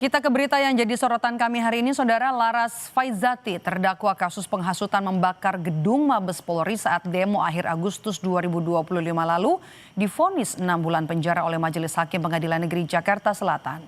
Kita ke berita yang jadi sorotan kami hari ini, Saudara. Laras Faizati, terdakwa kasus penghasutan membakar gedung Mabes Polri saat demo akhir Agustus 2025 lalu, divonis 6 bulan penjara oleh Majelis Hakim Pengadilan Negeri Jakarta Selatan.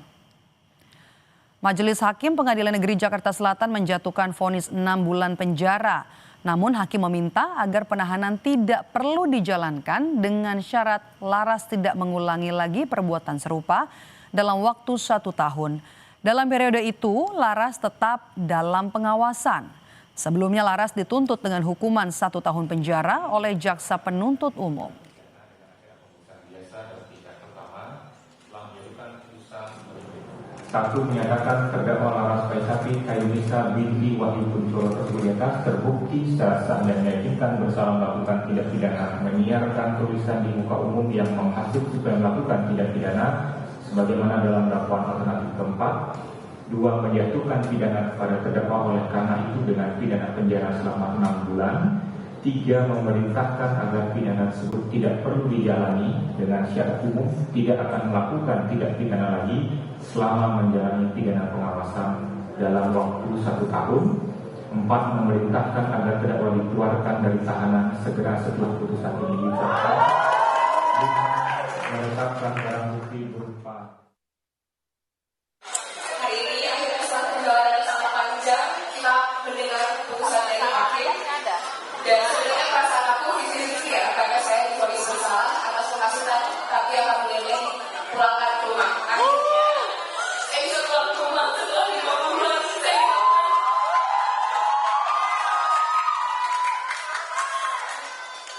Majelis Hakim Pengadilan Negeri Jakarta Selatan menjatuhkan vonis 6 bulan penjara. Namun hakim meminta agar penahanan tidak perlu dijalankan dengan syarat Laras tidak mengulangi lagi perbuatan serupa dalam waktu 1 tahun. Dalam periode itu, Laras tetap dalam pengawasan. Sebelumnya Laras dituntut dengan hukuman 1 tahun penjara oleh jaksa penuntut umum. Satu, menyatakan terdakwa Laras Faizati Kayunisa binti Wahyu Kuncoro Tersebut terbukti secara sah dan meyakinkan bersalah melakukan tindak pidana menyiarkan tulisan di muka umum yang menghasut supaya melakukan tindak pidana sebagaimana dalam dakwaan alternatif keempat. 2, menjatuhkan pidana kepada terdakwa oleh karena itu dengan pidana penjara selama 6 bulan. 3, memerintahkan agar pidana tersebut tidak perlu dijalani dengan syarat umum tidak akan melakukan tindak pidana lagi selama menjalani pidana pengawasan dalam waktu 1 tahun. 4, memerintahkan agar terdakwa dikeluarkan dari tahanan segera setelah putusan ini diucapkan. 5, menetapkan barang bukti berupa kita mendengar putusan dari hakim, dan sebenarnya perasaan aku di ya, karena saya divonis bersalah atas penghasutan, tapi alhamdulillah dipulangkan ke rumah. Akhirnya saya bisa pulang ke rumah setelah 5 bulan.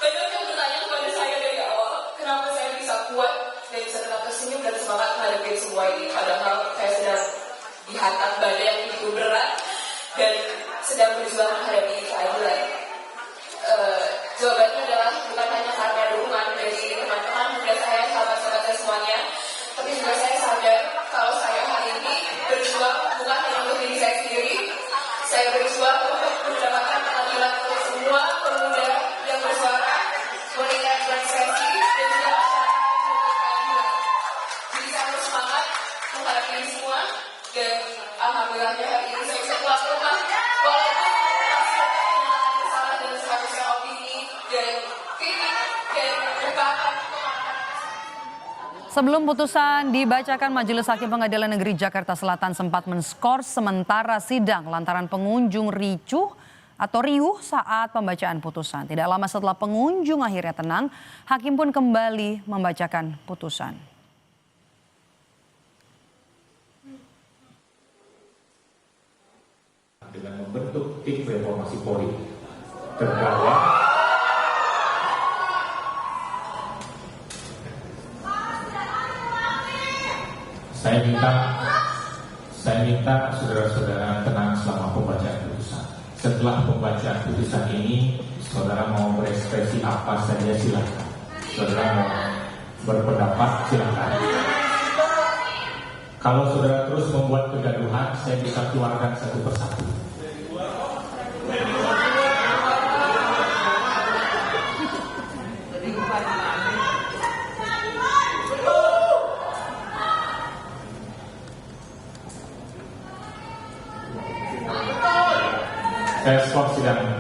Banyak yang bertanya kepada saya dari awal, kenapa saya bisa kuat dan bisa tetap tersenyum dan semangat menghadapi semua ini, padahal saya sedang dihantam badai yang begitu berat dan sedang berjuang menghadapi keadilan. Jawabannya adalah bukan hanya karena dukungan dari teman-teman muda saya, sahabat-sahabat saya semuanya, tapi juga saya sadar kalau saya hari ini berjuang bukan hanya untuk diri saya sendiri, saya berjuang untuk mendapatkan keadilan untuk semua pemuda yang bersuara, wanita yang berekspresi, dan juga masyarakat yang berkeadilan. Jadi saya harus semangat menghadapi ini semua, dan alhamdulillahnya hari ini saya bisa pulang ke rumah walaupun masih ada kehilangan kesalahan dan seharusnya opini dan kritik dan berbakat. Sebelum putusan dibacakan, Majelis Hakim Pengadilan Negeri Jakarta Selatan sempat men-skors sementara sidang lantaran pengunjung ricuh saat pembacaan putusan. Tidak lama setelah pengunjung akhirnya tenang, hakim pun kembali membacakan putusan. Dengan membentuk tim reformasi Polri, terdakwa saya minta saudara-saudara tenang selama pembacaan putusan. Setelah pembacaan putusan ini, saudara mau berekspresi apa saja silakan. Saudara mau berpendapat silakan. Kalau saudara terus membuat kegaduhan, saya bisa keluarkan satu persatu. Saya skor sidang